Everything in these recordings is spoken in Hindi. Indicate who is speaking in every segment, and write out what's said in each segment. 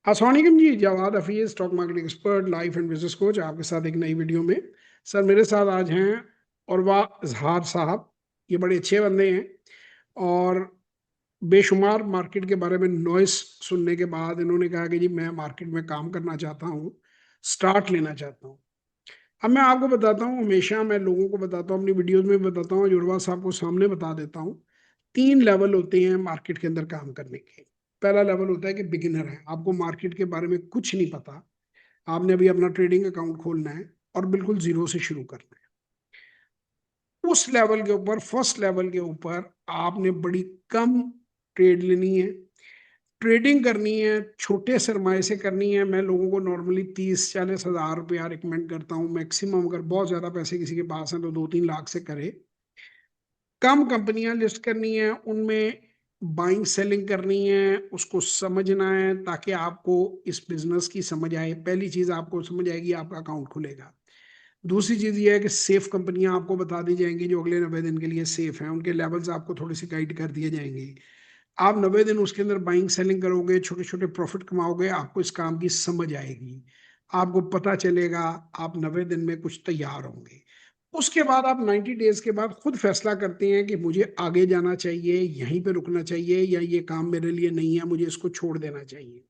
Speaker 1: अस्सलाम जी, Jawad Hafeez, stock market expert, life and business coach, आपके साथ एक नई वीडियो में। सर, मेरे साथ आज हैं उर्वा इजहार साहब। ये बड़े अच्छे बंदे हैं और बेशुमार मार्केट के बारे में नॉइस सुनने के बाद इन्होंने कहा कि जी मैं मार्केट में काम करना चाहता हूँ, स्टार्ट लेना चाहता हूँ। अब मैं आपको बताता हूँ, हमेशा मैं लोगों को बताता हूँ, अपनी वीडियोज में बताता हूँ, जुड़वा साहब को सामने बता देता हूँ। 3 लेवल होते हैं मार्केट के अंदर काम करने के। पहला लेवल होता है कि बिगिनर है, आपको मार्केट के बारे में कुछ नहीं पता, आपने अभी अपना ट्रेडिंग अकाउंट खोलना है और बिल्कुल जीरो से शुरू करना है। उस लेवल के ऊपर, फर्स्ट लेवल के ऊपर आपने बड़ी कम ट्रेड लेनी है, ट्रेडिंग करनी है, छोटे सरमाए से करनी है। मैं लोगों को नॉर्मली 30-40 हज़ार रुपया रिकमेंड करता हूँ मैक्सिमम। अगर बहुत ज़्यादा पैसे किसी के पास हैं तो 2-3 लाख से करे। कम कंपनियां लिस्ट करनी है, उनमें बाइंग सेलिंग करनी है, उसको समझना है ताकि आपको इस बिजनेस की समझ आए। पहली चीज आपको समझ आएगी, आपका अकाउंट खुलेगा। दूसरी चीज ये है कि सेफ कंपनियां आपको बता दी जाएंगी जो अगले 90 दिन के लिए सेफ हैं, उनके लेवल्स आपको थोड़ी सी गाइड कर दिए जाएंगे। आप 90 दिन उसके अंदर बाइंग सेलिंग करोगे, छोटे छोटे प्रॉफिट कमाओगे, आपको इस काम की समझ आएगी, आपको पता चलेगा, आप 90 दिन में कुछ तैयार होंगे। उसके बाद आप 90 डेज के बाद खुद फैसला करते हैं कि मुझे आगे जाना चाहिए, यहीं पे रुकना चाहिए, या ये काम मेरे लिए नहीं है, मुझे इसको छोड़ देना चाहिए।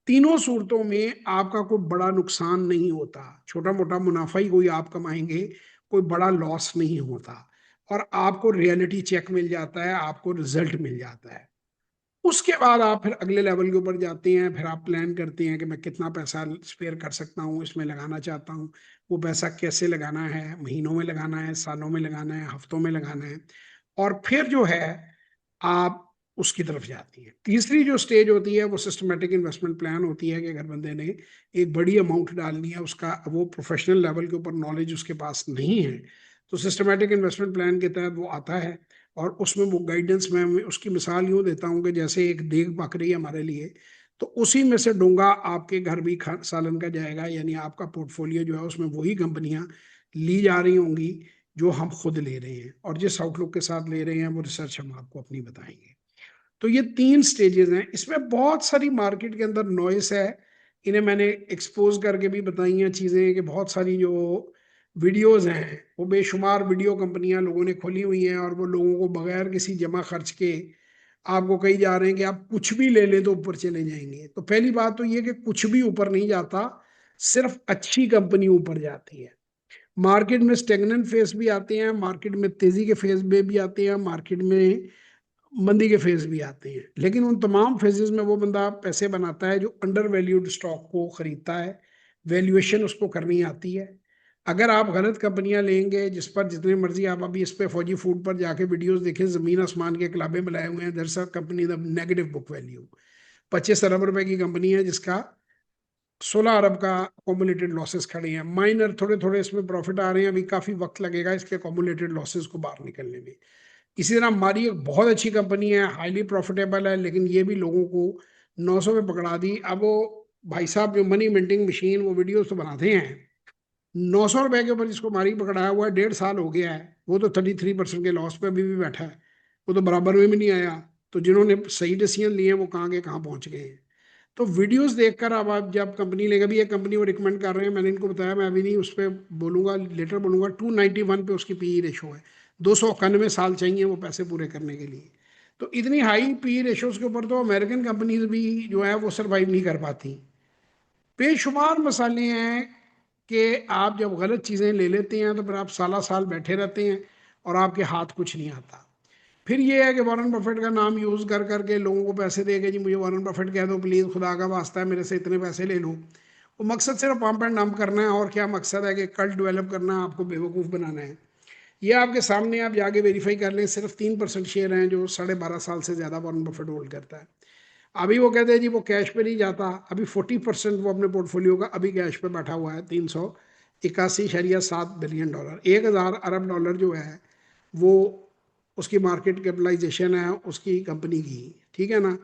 Speaker 1: तीनों सूरतों में आपका कोई बड़ा नुकसान नहीं होता, छोटा मोटा मुनाफा ही कोई आप कमाएंगे, कोई बड़ा लॉस नहीं होता। और आपको रियलिटी चेक मिल जाता है, आपको रिजल्ट मिल जाता है। उसके बाद आप फिर अगले लेवल के ऊपर जाते हैं, फिर आप प्लान करते हैं कि मैं कितना पैसा स्पेयर कर सकता हूँ, इसमें लगाना चाहता हूँ। वो पैसा कैसे लगाना है, महीनों में लगाना है, सालों में लगाना है, हफ्तों में लगाना है। और फिर जो है, आप उसकी तरफ जाती है। तीसरी जो स्टेज होती है वो सिस्टमेटिक इन्वेस्टमेंट प्लान होती है कि अगर बंदे ने एक बड़ी अमाउंट डालनी है, उसका वो प्रोफेशनल लेवल के ऊपर नॉलेज उसके पास नहीं है, तो सिस्टमेटिक इन्वेस्टमेंट प्लान के तहत वो आता है। और उसमें वो गाइडेंस, मैं उसकी मिसाल यूँ देता हूँ कि जैसे एक देग पक रही है हमारे लिए, तो उसी में से डोंगा आपके घर भी सालन का जाएगा। यानी आपका पोर्टफोलियो जो है उसमें वही कंपनियां ली जा रही होंगी जो हम खुद ले रहे हैं, और जिस आउटलुक के साथ ले रहे हैं वो रिसर्च हम आपको अपनी बताएंगे। तो ये 3 स्टेजेस हैं, इसमें बहुत सारी मार्केट के अंदर नॉइस है। इन्हें मैंने एक्सपोज करके भी बताई हैं चीज़ें कि बहुत सारी जो वीडियोस हैं वो बेशुमार वीडियो कंपनियां लोगों ने खोली हुई हैं, और वो लोगों को बगैर किसी जमा खर्च के आपको कही जा रहे हैं कि आप कुछ भी ले लें तो ऊपर चले जाएंगे। तो पहली बात तो ये कि कुछ भी ऊपर नहीं जाता, सिर्फ अच्छी कंपनी ऊपर जाती है। मार्केट में स्टेगनेंट फेज भी आते हैं, मार्केट में तेजी के फेज में भी आते हैं, मार्केट में मंदी के फेज भी आते हैं। लेकिन उन तमाम फेजेस में वो बंदा पैसे बनाता है जो अंडर वैल्यूड स्टॉक को खरीदता है, वैल्यूएशन उसको करनी आती है। अगर आप गलत कंपनियां लेंगे, जिस पर जितने मर्जी आप अभी इस पे फौजी फूड पर जाके वीडियोस देखें, जमीन आसमान के कलाबे मिलाए हुए हैं। दरअसल company the negative book value 25 अरब रुपए की कंपनी है जिसका 16 अरब का कॉमुलेटेड लॉसेस खड़े हैं। माइनर थोड़े थोड़े इसमें प्रॉफिट आ रहे हैं, अभी काफी वक्त लगेगा इसके कॉमुलेटेड लॉसेस को बाहर निकलने में। इसी तरह हमारी एक बहुत अच्छी कंपनी है, हाईली प्रॉफिटेबल है, लेकिन ये भी लोगों को 900 में पकड़ा दी। अब वो भाई साहब जो मनी मिंटिंग मशीन, वो वीडियोस तो बनाते हैं, 900 रुपए के ऊपर जिसको मारी पकड़ाया हुआ है, 1.5 साल हो गया है, वो तो 33% के लॉस पे अभी भी बैठा है, वो तो बराबर में भी नहीं आया। तो जिन्होंने सही डिसीजन लिए हैं वो कहाँ के कहाँ पहुंच गए हैं। तो वीडियोस देखकर अब आप जब कंपनी लेगा भी, एक कंपनी वो रिकमेंड कर रहे हैं, मैंने इनको बताया, मैं अभी नहीं उस पर बोलूंगा, लेटर बोलूंगा। 291 पे उसकी पी रेशो है, 291 साल चाहिए वो पैसे पूरे करने के लिए। तो इतनी हाई पी रेशोज के ऊपर तो अमेरिकन कंपनीज भी जो है वो सरवाइव नहीं कर पाती। बेशुमार मसाले हैं कि आप जब गलत चीज़ें ले लेते हैं तो फिर आप साला साल बैठे रहते हैं और आपके हाथ कुछ नहीं आता। फिर ये है कि वॉरेन बफेट का नाम यूज़ कर करके लोगों को पैसे दे के, जी मुझे वॉरेन बफेट कह दो प्लीज़, खुदा का वास्ता है मेरे से इतने पैसे ले लो। वो मकसद सिर्फ पंप एंड डंप करना है, और क्या मकसद है कि कल्ट डेवलप करना है, आपको बेवकूफ़ बनाना है। ये आपके सामने, आप जाके वेरीफाई कर लें, सिर्फ 3% शेयर हैं जो 12.5 साल से ज़्यादा वॉरेन बफेट होल्ड करता है। अभी वो कहते हैं जी वो कैश पे नहीं जाता, अभी 40% वो अपने पोर्टफोलियो का अभी कैश पे बैठा हुआ है। 381.7 बिलियन डॉलर, 1,000 अरब डॉलर जो है वो उसकी मार्केट कैपिटलाइजेशन है उसकी कंपनी की। ठीक है ना।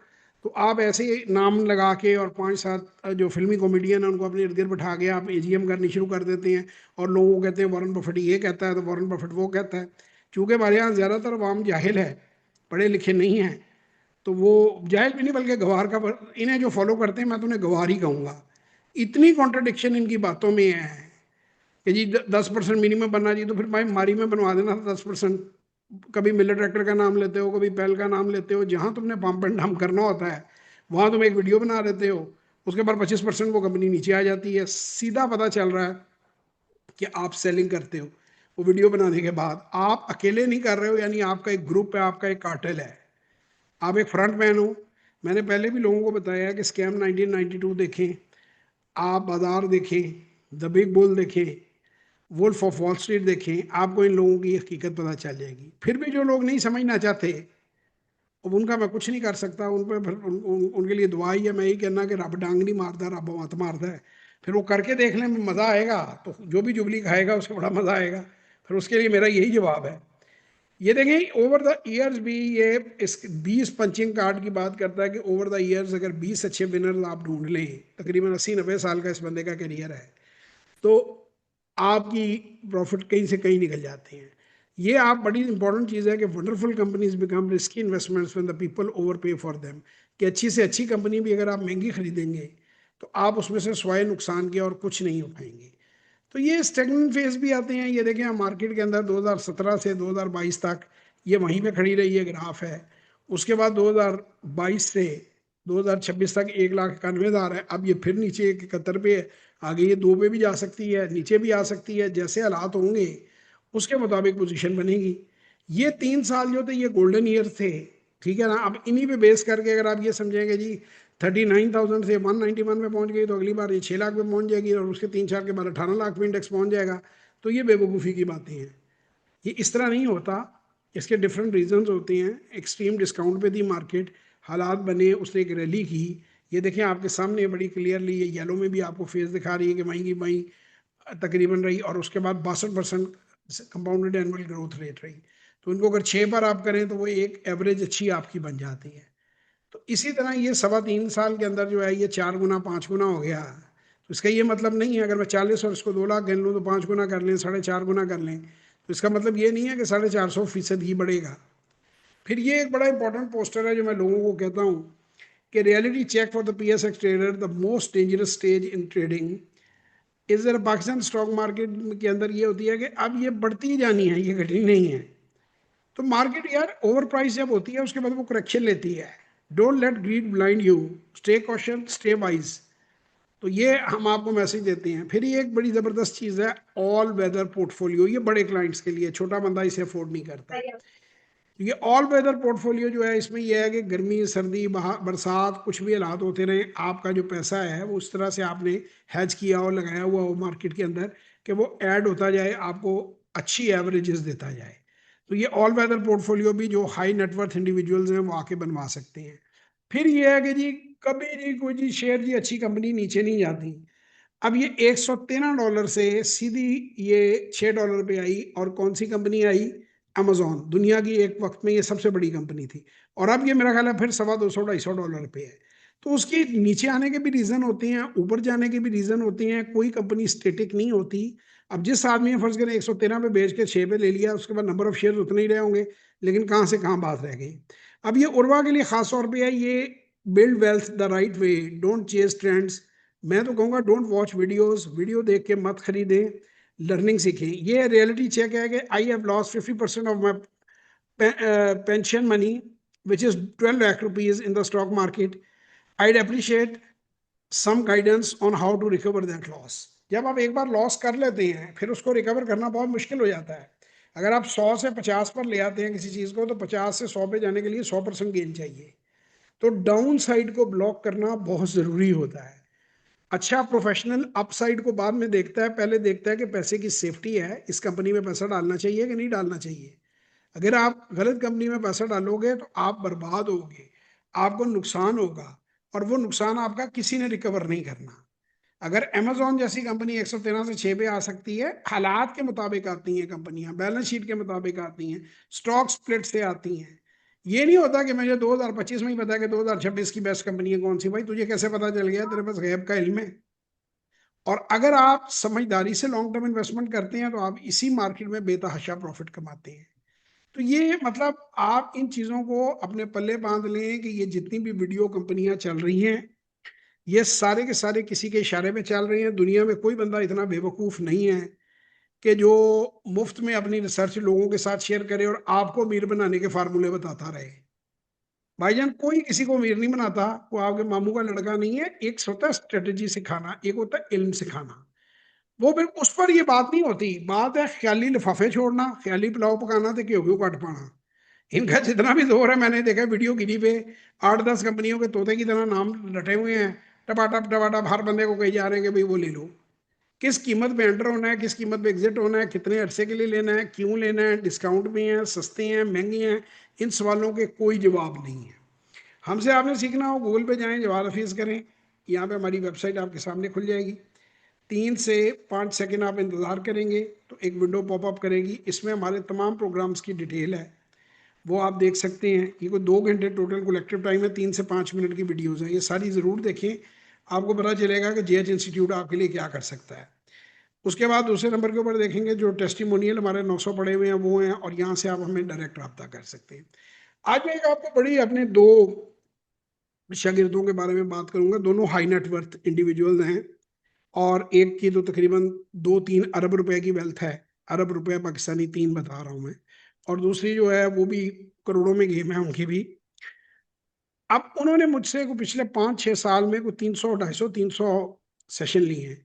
Speaker 1: तो आप ऐसे ही नाम लगा के और 5-7 जो फिल्मी कॉमेडियन है उनको अपने इर्द गिर्द बैठा के आप एजीएम करनी शुरू कर देते हैं, और लोगों को कहते हैं वॉरेन बफेट ये कहता है तो वॉरेन बफेट वो कहता है। चूंकि हमारे यहाँ ज़्यादातर अवाम जाहिल है, पढ़े लिखे नहीं हैं, तो वो जायज भी नहीं बल्कि गवार का, इन्हें जो फॉलो करते हैं मैं तो उन्हें गवार ही कहूँगा। इतनी कॉन्ट्रडिक्शन इनकी बातों में है कि जी 10% मिनिमम बनना चाहिए, तो फिर भाई मारी में बनवा देना था 10%। कभी मिलर ट्रैक्टर का नाम लेते हो, कभी पेल का नाम लेते हो, जहां तुमने पंप एंड डंप करना होता है वहां तुम एक वीडियो बना देते हो, उसके बाद 25% वो कंपनी नीचे आ जाती है। सीधा पता चल रहा है कि आप सेलिंग करते हो। वो वीडियो बनाने के बाद आप अकेले नहीं कर रहे हो, यानी आपका एक ग्रुप है, आपका एक कार्टेल है, आप एक फ्रंट मैन हो। मैंने पहले भी लोगों को बताया कि स्कैम 1992 देखें, आप बाजार देखें, द बिग बुल देखें, वुल्फ ऑफ वॉल स्ट्रीट देखें, आपको इन लोगों की हकीकत पता चल जाएगी। फिर भी जो लोग नहीं समझना चाहते, अब उनका मैं कुछ नहीं कर सकता, उन पर फिर उनके लिए दुआ ही है, मैं यही कहना कि रब डांग नहीं मारता, रब मत मारता है। फिर वो करके देखने में मज़ा आएगा, तो जो भी जुबली खाएगा उसको बड़ा मज़ा आएगा। फिर उसके लिए मेरा यही जवाब है। ये देखें ओवर द ईयर्स भी, ये इस 20 पंचिंग कार्ड की बात करता है कि ओवर द ईयर्स अगर 20 अच्छे विनर्स आप ढूंढ लें, तकरीबन 80-90 साल का इस बंदे का करियर है, तो आपकी प्रॉफिट कहीं से कहीं निकल जाते हैं। ये आप बड़ी इंपॉर्टेंट चीज़ है कि wonderful companies become risky investments when the people over पे फॉर देम। कि अच्छी से अच्छी कंपनी भी अगर आप महंगी खरीदेंगे तो आप उसमें से स्वाय नुकसान के और कुछ नहीं उठाएंगे। तो ये स्टेगनेंट फेज भी आते हैं। ये देखें, हम मार्केट के अंदर 2017 से 2022 तक ये वहीं पे खड़ी रही है, ग्राफ है। उसके बाद 2022 से 2026 तक 1,91,000 है। अब ये फिर नीचे 71 पे है, आगे ये 2 पे भी जा सकती है, नीचे भी आ सकती है। जैसे हालात होंगे उसके मुताबिक पोजीशन बनेगी। ये 3 साल जो थे ये गोल्डन ईयर थे, ठीक है ना। अब इन्हीं पे बेस करके अगर आप ये समझेंगे जी 39,000 से 191 में पहुंच गई, तो अगली बार ये 6 लाख में पहुंच जाएगी, और उसके 3-4 के बाद 18 लाख में इंडेक्स पहुंच जाएगा, तो ये बेवकूफ़ी की बातें हैं। ये इस तरह नहीं होता। इसके डिफरेंट रीजंस होते हैं। एक्सट्रीम डिस्काउंट पे थी मार्केट, हालात बने, उसने एक रैली की। ये देखें आपके सामने बड़ी क्लियरली, ये येलो में भी आपको फेस दिखा रही है कि वहीं की वहीं तकरीबन रही, और उसके बाद 62% कंपाउंडेड एनुअल ग्रोथ रेट रही। तो इनको अगर 6 पर आप करें तो वो एक एवरेज अच्छी आपकी बन जाती है। तो इसी तरह ये 3.25 साल के अंदर जो है ये 4 गुना 5 गुना हो गया। तो इसका ये मतलब नहीं है अगर मैं 40 और इसको 2 लाख गिन लूँ तो 5 गुना कर लें, 4.5 गुना कर लें, तो इसका मतलब ये नहीं है कि 450% ही बढ़ेगा। फिर ये एक बड़ा इंपॉर्टेंट पोस्टर है जो मैं लोगों को कहता हूँ कि reality check for the PSX trader, the most dangerous stage in trading इस जरा पाकिस्तान स्टॉक मार्केट के अंदर ये होती है कि अब ये बढ़ती ही जानी है, ये घटनी नहीं है। तो मार्केट यार ओवर प्राइस जब होती है उसके बाद वो करेक्शन लेती है। Don't let greed blind you, stay caution, stay wise. तो ये हम आपको मैसेज देते हैं। फिर ये एक बड़ी ज़बरदस्त चीज़ है, ऑल वेदर पोर्टफोलियो। ये बड़े क्लाइंट्स के लिए, छोटा बंदा इसे अफोर्ड नहीं करता। तो ये ऑल वेदर पोर्टफोलियो जो है, इसमें यह है कि गर्मी सर्दी बरसात कुछ भी हालात होते रहे, आपका जो पैसा है वो उस तरह से आपने हैज किया और लगाया हुआ हो मार्केट के अंदर कि वो ऐड होता जाए, आपको अच्छी एवरेजेस देता जाए। तो ये ऑल वेदर पोर्टफोलियो भी जो हाई नेटवर्थ इंडिविजुअल्स हैं वो आके बनवा सकते हैं। फिर ये है कि जी कभी जी कोई जी शेयर जी अच्छी कंपनी नीचे नहीं जाती। अब ये $113 से सीधी ये $6 पे आई, और कौन सी कंपनी आई? अमेजोन। दुनिया की एक वक्त में ये सबसे बड़ी कंपनी थी, और अब ये मेरा ख्याल है फिर $200-250 पे है। तो उसके नीचे आने के भी रीजन होते हैं, ऊपर जाने के भी रीजन होते हैं। कोई कंपनी स्टेटिक नहीं होती। अब जिस आदमी ने फर्ज करें 113 पे बेच के 6 पे ले लिया, उसके बाद नंबर ऑफ शेयर उतने ही रहे होंगे, लेकिन कहाँ से कहाँ बात रह गई। अब ये उर्वा के लिए खास तौर पर है, ये build wealth the right way, don't chase trends. मैं तो कहूँगा डोंट वॉच वीडियोस, वीडियो देख के मत खरीदें, लर्निंग सीखें। ये रियलिटी चेक है कि I have lost 50% of my pension money which is 12 lakh rupees in the stock market. I'd appreciate some guidance on how to recover that loss. जब आप एक बार लॉस कर लेते हैं फिर उसको रिकवर करना बहुत मुश्किल हो जाता है। अगर आप 100 से 50 पर ले आते हैं किसी चीज़ को, तो 50 से 100 पे जाने के लिए 100% गेन चाहिए। तो डाउन साइड को ब्लॉक करना बहुत ज़रूरी होता है। अच्छा प्रोफेशनल अपसाइड को बाद में देखता है, पहले देखता है कि पैसे की सेफ्टी है, इस कंपनी में पैसा डालना चाहिए कि नहीं डालना चाहिए। अगर आप गलत कंपनी में पैसा डालोगे तो आप बर्बाद होगे, आपको नुकसान होगा, और वो नुकसान आपका किसी ने रिकवर नहीं करना। अगर अमेजोन जैसी कंपनी 113 से 6 पे आ सकती है, हालात के मुताबिक आती हैं कंपनियां, बैलेंस शीट के मुताबिक आती हैं, स्टॉक स्प्लिट से आती हैं। ये नहीं होता कि मुझे 2025 में ही पता है कि 2026 की बेस्ट कंपनी है कौन सी। भाई तुझे कैसे पता चल गया? तेरे पास गैब का इल्म है। और अगर आप समझदारी से लॉन्ग टर्म इन्वेस्टमेंट करते हैं तो आप इसी मार्केट में बेतहाशा प्रॉफिट कमाते हैं। तो ये मतलब आप इन चीज़ों को अपने पल्ले बाँध लें कि ये जितनी भी वीडियो कंपनियाँ चल रही हैं, ये सारे के सारे किसी के इशारे पे चल रही हैं। दुनिया में कोई बंदा इतना बेवकूफ़ नहीं है कि जो मुफ़्त में अपनी रिसर्च लोगों के साथ शेयर करे और आपको अमीर बनाने के फ़ॉर्मूले बताता रहे। भाईजान कोई किसी को अमीर नहीं बनाता, वो आपके मामू का लड़का नहीं है। एक होता है स्ट्रैटेजी सिखाना, एक होता है इल्म सिखाना। वो फिर उस पर ये बात नहीं होती, बात है ख़याली लिफ़ाफ़े छोड़ना, ख़याली पुलाव पकाना ते घ्यो-घ्यू कट पाना। इनका जितना भी ज़ोर है मैंने देखा वीडियो गिनी पे 8-10 कंपनियों के तोते की तरह नाम रटे हुए हैं। टपा-टप हर बंदे को कही जा रहे हैं कि भई वो ले लो। किस कीमत पे एंटर होना है, किस कीमत पे एग्ज़िट होना है, कितने अरसे के लिए लेना है, क्यों लेना है, डिस्काउंट में है, सस्ते हैं, महँगे हैं, इन सवालों के कोई जवाब नहीं है। हमसे आपने सीखना हो गूगल पे जाएँ, जवाहर हफ़ीज़ करें, यहाँ पे हमारी वेबसाइट आपके सामने खुल जाएगी। 3 से 5 सेकंड आप इंतज़ार करेंगे तो एक विंडो पॉपअप करेगी, इसमें हमारे तमाम प्रोग्राम्स की डिटेल है, वो आप देख सकते हैं। ये कोई 2 घंटे टोटल कलेक्टिव टाइम है, 3 से 5 मिनट की वीडियोज़ हैं, ये सारी ज़रूर देखें, आपको पता चलेगा कि जेएच इंस्टीट्यूट आपके लिए क्या कर सकता है। उसके बाद दूसरे नंबर के ऊपर देखेंगे जो टेस्टिमोनियल हमारे 900 पड़े हुए हैं वो हैं, और यहाँ से आप हमें डायरेक्ट रब्ता कर सकते हैं। आज मैं एक आपको बड़ी अपने 2 शागिर्दों के बारे में बात करूँगा, दोनों हाई नेट वर्थ इंडिविजुअल्स हैं और एक की तो तकरीबन 2-3 अरब रुपए की वेल्थ है। अरब रुपए पाकिस्तानी 3 बता रहा हूँ मैं, और दूसरी जो है वो भी करोड़ों में गेम है उनकी भी। अब उन्होंने मुझसे को पिछले 5-6 साल में कोई 300, 250, 300 सेशन लिए हैं,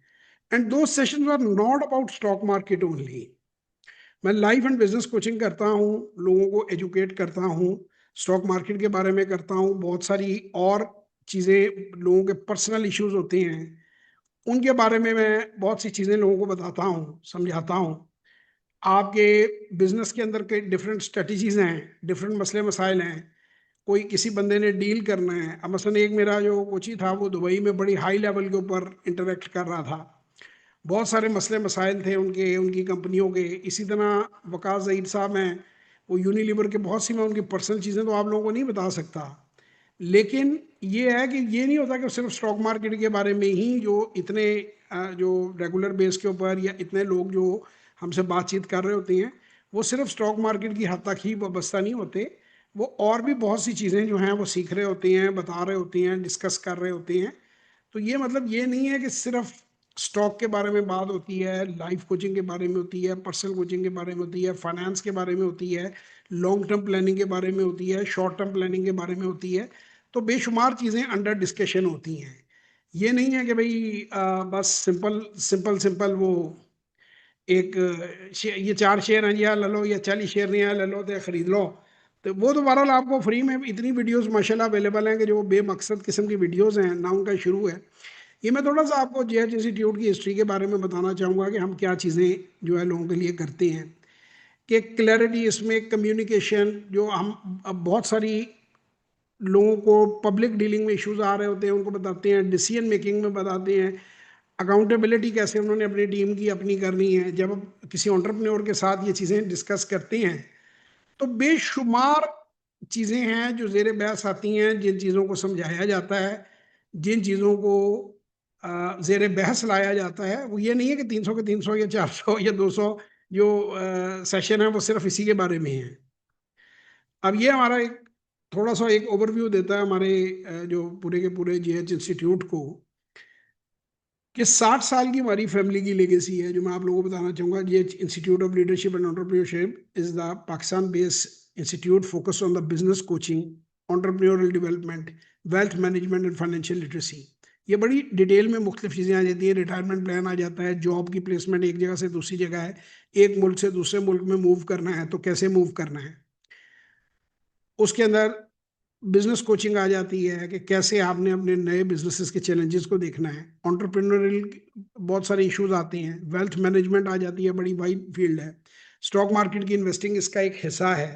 Speaker 1: and those sessions are not about stock market only. मैं लाइफ एंड बिजनेस कोचिंग करता हूँ, लोगों को एजुकेट करता हूँ, स्टॉक मार्केट के बारे में करता हूँ, बहुत सारी और चीज़ें, लोगों के पर्सनल इश्यूज होते हैं, उनके बारे में मैं बहुत सी चीज़ें लोगों को बताता हूँ, समझाता हूँ। आपके बिजनेस के अंदर कई डिफरेंट स्ट्रेटजीज हैं, डिफरेंट मसले मसाइल हैं, कोई किसी बंदे ने डील करना है। अब मसलन एक मेरा जो कोची था वो दुबई में बड़ी हाई लेवल के ऊपर इंटरेक्ट कर रहा था, बहुत सारे मसले मसाइल थे उनके, उनकी कंपनियों के। इसी तरह वकास ज़हीर साहब हैं, वो यूनिलीवर के, बहुत सी मैं उनकी पर्सनल चीज़ें तो आप लोगों को नहीं बता सकता, लेकिन ये है कि ये नहीं होता कि सिर्फ स्टॉक मार्केट के बारे में ही जो इतने जो रेगुलर बेस के ऊपर या इतने लोग जो हमसे बातचीत कर रहे होते हैं, वो सिर्फ स्टॉक मार्केट की हद तक ही वाबस्ता नहीं होते। वो और भी बहुत सी चीज़ें जो हैं वो सीख रहे होते हैं, बता रहे होते हैं, डिस्कस कर रहे होते हैं। तो ये मतलब ये नहीं है कि सिर्फ स्टॉक के बारे में बात होती है, लाइफ कोचिंग के बारे में होती है, पर्सनल कोचिंग के बारे में होती है, फाइनेंस के बारे में होती है, लॉन्ग टर्म प्लानिंग के बारे में होती है, शॉर्ट टर्म प्लानिंग के बारे में होती है। तो बेशुमार चीज़ें अंडर डिस्कशन होती हैं। ये नहीं है कि भाई बस सिंपल सिंपल सिंपल वो एक ये 4 शेयर हैं जी, यहाँ ले लो, या 40 शेयर नहीं है ले लो तो खरीद लो। तो वो तो बहरहाल आपको फ्री में इतनी वीडियोस माशाल्लाह अवेलेबल हैं कि जो बेमकसद किस्म की वीडियोस हैं ना, उनका शुरू है। ये मैं थोड़ा सा आपको जेएच इंस्टीट्यूट की हिस्ट्री के बारे में बताना चाहूँगा कि हम क्या चीज़ें जो है लोगों के लिए करते हैं, कि क्लैरिटी इसमें, कम्युनिकेशन, जो हम अब बहुत सारी लोगों को पब्लिक डीलिंग में इश्यूज आ रहे होते हैं उनको बताते हैं, डिसीजन मेकिंग में बताते हैं, अकाउंटेबिलिटी कैसे उन्होंने अपनी टीम की अपनी करनी है। जब आप किसी एंटरप्रेन्योर के साथ ये चीज़ें डिस्कस करते हैं तो बेशुमार चीज़ें हैं जो ज़ेर बहस आती हैं, जिन चीज़ों को समझाया जाता है, जिन चीज़ों को ज़ेर बहस लाया जाता है। वो ये नहीं है कि 300 के 300 या 400 या 200 जो सेशन है वो सिर्फ इसी के बारे में है। अब ये हमारा एक थोड़ा सा एक ओवरव्यू देता है हमारे जो पूरे के पूरे जेएच इंस्टीट्यूट को, कि 60 साल की हमारी फैमिली की लेगेसी है जो मैं आप लोगों को बताना चाहूँगा। JH institute of leadership and entrepreneurship is the Pakistan based institute focus on the business coaching, entrepreneurial development, wealth management and financial literacy. ये बड़ी डिटेल में मुख्तलिफ चीज़ें आ जाती है। रिटायरमेंट प्लान आ जाता है, जॉब की प्लेसमेंट एक जगह से दूसरी जगह है, एक मुल्क से दूसरे मुल्क में मूव करना है तो कैसे मूव करना है। उसके अंदर बिजनेस कोचिंग आ जाती है कि कैसे आपने अपने नए बिजनेसेस के चैलेंजेस को देखना है। एंटरप्रेन्योरियल बहुत सारे इश्यूज आते हैं। वेल्थ मैनेजमेंट आ जाती है, बड़ी वाइड फील्ड है। स्टॉक मार्केट की इन्वेस्टिंग इसका एक हिस्सा है।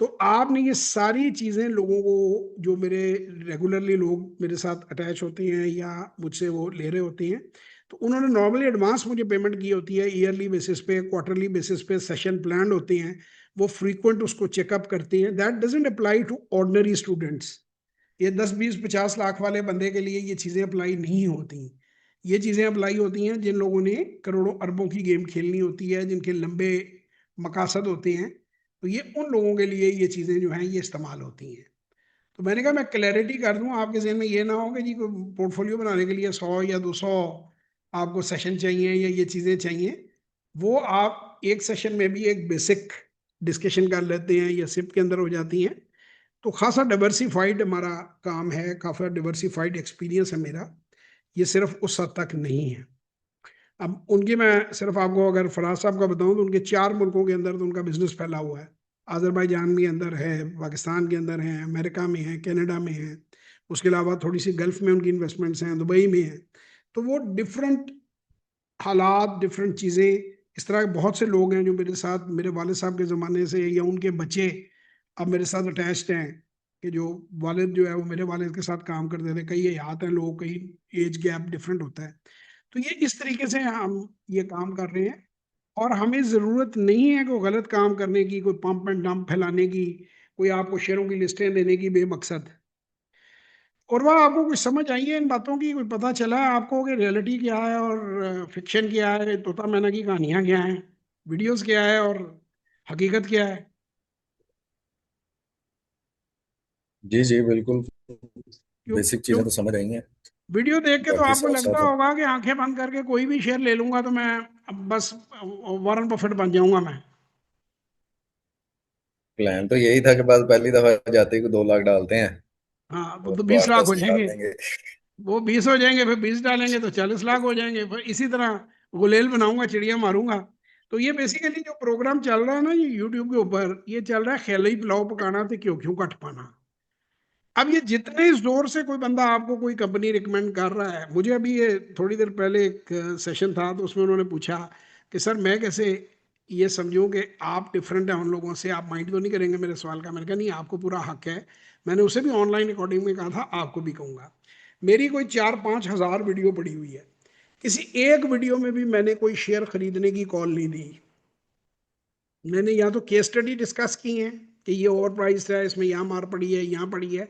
Speaker 1: तो आपने ये सारी चीज़ें लोगों को, जो मेरे रेगुलरली लोग मेरे साथ अटैच होते हैं या मुझसे वो ले रहे होते हैं, तो उन्होंने नॉर्मली एडवांस मुझे पेमेंट की होती है, ईयरली बेसिस पे, क्वार्टरली बेसिस पे सेशन प्लान होते हैं, वो फ्रीक्वेंट उसको चेकअप करते हैं। That doesn't apply to ordinary students. ये 10-20-50 लाख वाले बंदे के लिए ये चीज़ें अप्लाई नहीं होती। ये चीज़ें अप्लाई होती हैं जिन लोगों ने करोड़ों अरबों की गेम खेलनी होती है, जिनके लंबे मकासद होते हैं। तो ये उन लोगों के लिए ये चीजें जो हैं ये इस्तेमाल होती हैं। तो मैंने कहा मैं क्लैरिटी कर दूं आपके जहन में, ये ना हो कि जी कोई पोर्टफोलियो बनाने के लिए 100 या 200 आपको सेशन चाहिए या ये चीजें चाहिए। वो आप एक सेशन में भी एक बेसिक डिस्कशन कर लेते हैं या सिप के अंदर हो जाती हैं। तो खासा डाइवर्सिफाइड हमारा काम है, काफी डाइवर्सिफाइड एक्सपीरियंस है मेरा, ये सिर्फ उस हद तक नहीं है। अब उनकी मैं सिर्फ आपको अगर फराज साहब का बताऊं तो उनके 4 मुल्कों के अंदर तो उनका बिजनेस फैला हुआ है। अजरबैजान के अंदर है, पाकिस्तान के अंदर है, अमेरिका में है, कनाडा में है। उसके अलावा थोड़ी सी गल्फ में उनकी इन्वेस्टमेंट्स हैं, दुबई में है। तो वो डिफरेंट हालात, डिफरेंट चीज़ें, इस तरह के बहुत से लोग हैं जो मेरे साथ मेरे वालिद साहब के ज़माने से या उनके बच्चे अब मेरे साथ अटैच्ड हैं, कि जो वालिद जो है वो मेरे वालिद के साथ काम करते थे। कई याद हैं लोग, कई एज गैप डिफरेंट होता है। तो ये इस तरीके से हम ये काम कर रहे हैं। और हमें ज़रूरत नहीं है कोई गलत काम करने की, कोई पंप एंड डंप फैलाने की, कोई आपको शेयरों की लिस्टें देने की बेमकसद। और वह आपको कुछ समझ आई है इन बातों की, कोई पता चला है आपको कि रियलिटी क्या है और फिक्शन क्या है, तोता मैना की कहानियां क्या हैं, वीडियोस क्या है और हकीकत क्या है?
Speaker 2: जी जी बिल्कुल।
Speaker 1: क्यों
Speaker 2: बेसिक
Speaker 1: क्यों
Speaker 2: चीजें तो समझ आई हैं।
Speaker 1: वीडियो देख के तो
Speaker 2: बाकी
Speaker 1: आपको
Speaker 2: साथ
Speaker 1: लगता
Speaker 2: साथ
Speaker 1: होगा कि आंखें बंद करके कोई भी शेयर ले लूंगा तो मैं अब बस वॉरेन बफेट बन जाऊंगा मैं।
Speaker 2: प्लान तो यही था कि बस पहली दफा जाते ही को 2 लाख डालते हैं
Speaker 1: हाँ
Speaker 2: और
Speaker 1: तो बीस
Speaker 2: बाहर
Speaker 1: लाख हो
Speaker 2: 10 निकाल
Speaker 1: जाएंगे।
Speaker 2: लेंगे।
Speaker 1: वो 20 हो जाएंगे, फिर 20 डालेंगे तो 40 लाख हो जाएंगे, फिर इसी तरह गुलेल बनाऊंगा, चिड़िया मारूंगा। तो ये बेसिकली जो प्रोग्राम चल रहा है ना ये यूट्यूब के ऊपर, ये चल रहा है खेल ही पुलाव पकाना तो क्यों क्यों कट पाना। अब ये जितने जोर से कोई बंदा आपको कोई कंपनी रिकमेंड कर रहा है, मुझे अभी ये थोड़ी देर पहले एक सेशन था तो उसमें उन्होंने पूछा कि सर मैं कैसे ये समझूं कि आप डिफरेंट हैं उन लोगों से, आप माइंड तो नहीं करेंगे मेरे सवाल का। मैंने कहा नहीं, आपको पूरा हक है। मैंने उसे भी ऑनलाइन रिकॉर्डिंग में कहा था, आपको भी कहूंगा। मेरी कोई 4-5 हज़ार वीडियो पड़ी हुई है, किसी एक वीडियो में भी मैंने कोई शेयर खरीदने की कॉल नहीं दी। मैंने या तो केस स्टडी डिस्कस की है कि ये ओवर प्राइस है, इसमें यहाँ मार पड़ी है, यहाँ पड़ी है,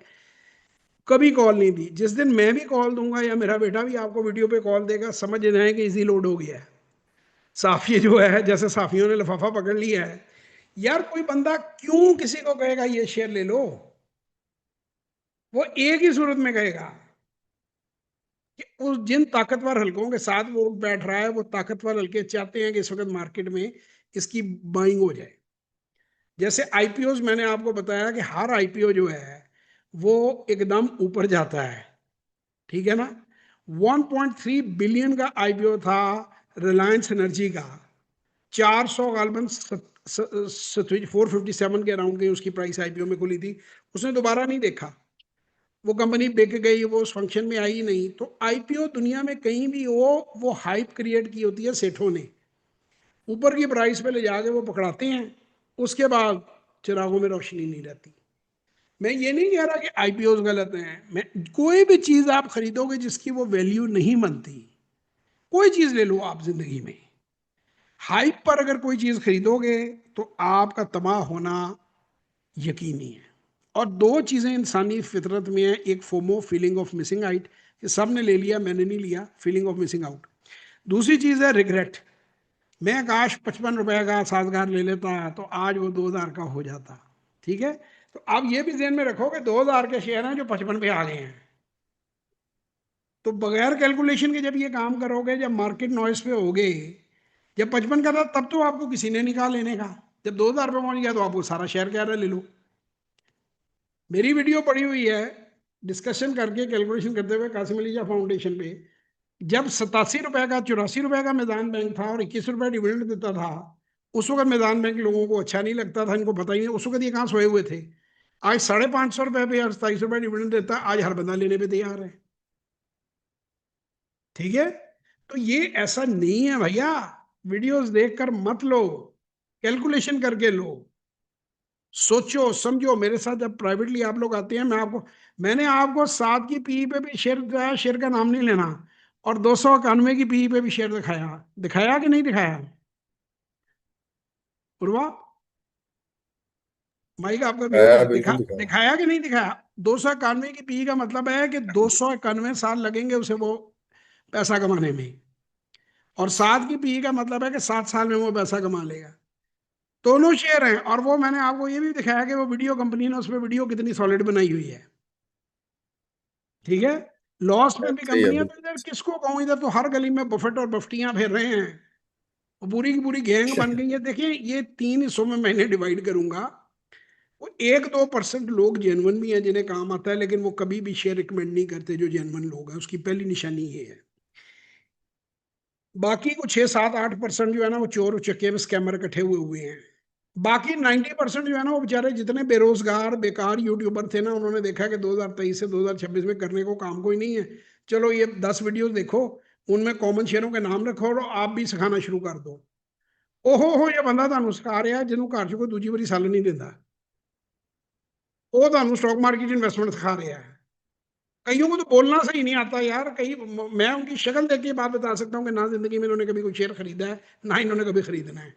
Speaker 1: कभी कॉल नहीं दी। जिस दिन मैं भी कॉल दूंगा या मेरा बेटा भी आपको वीडियो पे कॉल देगा, समझ जाए कि इजी लोड हो गया है। साफी जो है, जैसे साफियों ने लिफाफा पकड़ लिया है। यार कोई बंदा क्यों किसी को कहेगा ये शेयर ले लो? वो एक ही सूरत में कहेगा कि उस जिन ताकतवर हलकों के साथ वो बैठ रहा है, वो ताकतवर हल्के चाहते हैं कि इस वक्त मार्केट में इसकी बाइंग हो जाए। जैसे आईपीओ, मैंने आपको बताया कि हर आईपीओ जो है वो एकदम ऊपर जाता है, ठीक है ना। 1.3 बिलियन का आईपीओ था रिलायंस एनर्जी का। 400 गालबन 457 के अराउंड की उसकी प्राइस आईपीओ में खुली थी। उसने दोबारा नहीं देखा, वो कंपनी बिक गई, वो उस फंक्शन में आई नहीं। तो आईपीओ दुनिया में कहीं भी हो, वो हाइप क्रिएट की होती है सेठों ने, ऊपर की प्राइस पे ले जाके वो पकड़ाते हैं, उसके बाद चिरागों में रोशनी नहीं रहती। मैं ये नहीं कह रहा कि आईपीओ गलत हैं, मैं कोई भी चीज आप खरीदोगे जिसकी वो वैल्यू नहीं बनती, कोई चीज ले लो आप जिंदगी में, हाइप पर अगर कोई चीज खरीदोगे तो आपका तबाह होना यकीनी है। और दो चीजें इंसानी फितरत में है, एक FOMO, feeling of missing out, कि सबने ले लिया मैंने नहीं लिया, फीलिंग ऑफ मिसिंग आउट। दूसरी चीज है रिग्रेट, मैं काश 55 रुपए का साजगार ले लेता तो आज वो 2000 का हो जाता। ठीक है, तो आप ये भी ध्यान में रखो कि 2000 के शेयर हैं जो 55 पे आ गए हैं। तो बगैर कैलकुलेशन के जब ये काम करोगे, जब मार्केट नॉइस पे होगे, जब 55 का था तब तो आपको किसी ने निकाल लेने का, जब 2000 पे पहुंच गया तो आपको सारा शेयर कह रहा है ले लो। मेरी वीडियो पड़ी हुई है डिस्कशन करके, कैलकुलेशन करते हुए कासिम अली फाउंडेशन पे। जब 87 रुपए का, 84 रुपए का मैदान बैंक था और 21 रुपए डिविडेंड देता था, उस वक्त मैदान बैंक लोगों को अच्छा नहीं लगता था, इनको पता ही नहीं, उस वक्त ये कहाँ सोए हुए थे। आज 550 रुपए पे और 27 रुपए डिविडेंड देता है, आज हर बंदा लेने पे तैयार है। ठीक है, तो ये ऐसा नहीं है भैया, वीडियोस देखकर मत लो, कैलकुलेशन करके लो, सोचो समझो। मेरे साथ जब प्राइवेटली आप लोग आते हैं, मैंने आपको 7 की पीई पे भी शेयर दिखाया, शेयर का नाम नहीं लेना, और 291 की पीई पे भी शेयर दिखाया, दिखाया कि नहीं दिखाया? पूर्वा, माइक आपका म्यूट
Speaker 2: आया
Speaker 1: है,
Speaker 2: बिल्कुल दिखाया।
Speaker 1: दिखाया कि नहीं दिखाया? 291 की पीई का मतलब है कि 291 साल लगेंगे उसे वो पैसा कमाने में, और 7 की पीई का मतलब है कि 7 साल में वो पैसा कमा लेगा। दोनों शेयर हैं। और वो मैंने आपको ये भी दिखाया कि वो वीडियो कंपनी ने उसमें वीडियो कितनी सॉलिड बनाई हुई है। ठीक है, लॉस में भी
Speaker 2: सही है
Speaker 1: कंपनियां, तो
Speaker 2: बिल्कुल।
Speaker 1: इधर किसको कहूं, इधर तो हर गली में बफेट और बफ्टियां फिर रहे हैं, वो पूरी की पूरी गैंग बन गई है। देखिए ये 3 हिस्सों में मैंने डिवाइड करूंगा। वो 1-2% लोग जेन्युइन भी हैं जिन्हें काम आता है, लेकिन वो कभी भी शेयर रिकमेंड नहीं करते जो जेन्युइन लोग हैं, उसकी पहली निशानी ये है। बाकी को 6-7-8% जो है ना वो चोर उचक्के में स्कैमर इकट्ठे हुए हैं। बाकी 90% जो है ना वो बेचारे जितने बेरोजगार बेकार यूट्यूबर थे ना, उन्होंने देखा कि 2023 से 2026 में करने को काम कोई नहीं है, चलो ये 10 वीडियो देखो, उनमें कॉमन शेयरों के नाम रखो और आप भी सिखाना शुरू कर दो। ओहो हो, ये बंदा ਤੁਹਾਨੂੰ ਸਿਖਾ ਰਿਹਾ ਜਿਹਨੂੰ ਘਰ 'ਚ ਕੋਈ ਦੂਜੀ ਵਾਰੀ ਸੱਲ ਨਹੀਂ ਦਿੰਦਾ, वो ਤੁਹਾਨੂੰ स्टॉक मार्केट इन्वेस्टमेंट सिखा रहा है। कईयों को तो बोलना सही नहीं आता यार, कई मैं उनकी शक्ल देख के बात बता सकता हूँ कि ना जिंदगी में इन्होंने कभी कोई शेयर खरीदा है, ना इन्होंने कभी खरीदना है,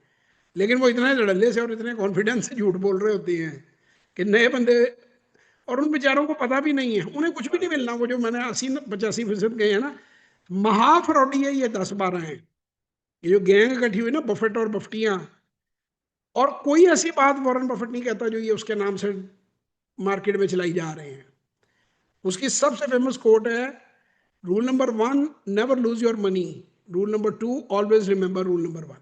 Speaker 1: लेकिन वो इतने धड़ल्ले से और इतने कॉन्फिडेंस से झूठ बोल रहे होते हैं कि नए बंदे, और उन बेचारों को पता भी नहीं है, उन्हें कुछ भी नहीं मिलना। वो जो मैंने 80-85% गए हैं ना, महाफ्रॉडी है ये 10-12 हैं, ये जो गैंग इकट्ठी हुई ना बफेट और बफ्टियां। और कोई ऐसी बात वॉरेन बफेट नहीं कहता जो ये उसके नाम से मार्केट में चलाई जा रहे हैं। उसकी सबसे फेमस कोट है, rule number 1 never lose your money, rule number 2 always remember rule number 1।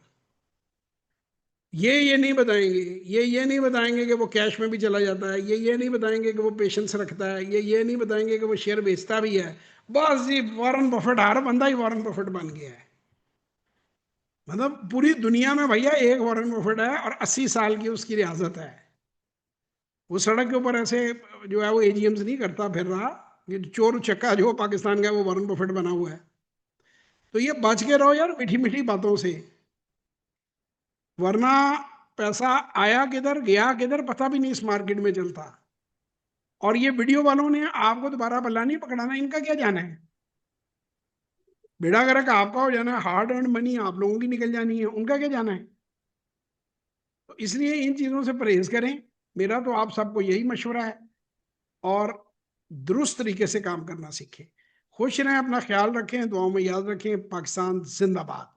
Speaker 1: ये नहीं बताएंगे, ये नहीं बताएंगे कि वो कैश में भी चला जाता है, ये नहीं बताएंगे कि वो पेशेंस रखता है, ये नहीं बताएंगे कि वो शेयर बेचता भी है। बस जी वॉरेन बफेट, हर बंदा ही वॉरेन बफेट बन गया है। मतलब पूरी दुनिया में भैया एक वॉरेन बफेट है और 80 साल की उसकी रियासत है। वो सड़क के ऊपर ऐसे जो है वो एजीएम्स नहीं करता फिर रहा, ये चोर उचक्का जो पाकिस्तान का वो वॉरेन बफेट बना हुआ है। तो ये बच के रहो यार मीठी मीठी बातों से, वरना पैसा आया किधर गया किधर पता भी नहीं इस मार्केट में चलता। और ये वीडियो वालों ने आपको दोबारा पल्ला नहीं पकड़ाना, इनका क्या जाना है, बेड़ा गर्क आपका हो जाना है, हार्ड अर्न मनी आप लोगों की निकल जानी है, उनका क्या जाना है। तो इसलिए इन चीजों से परहेज करें, मेरा तो आप सबको यही मशवरा है। और दुरुस्त तरीके से काम करना सीखें। खुश रहें, अपना ख्याल रखें, दुआओं में याद रखें। पाकिस्तान जिंदाबाद।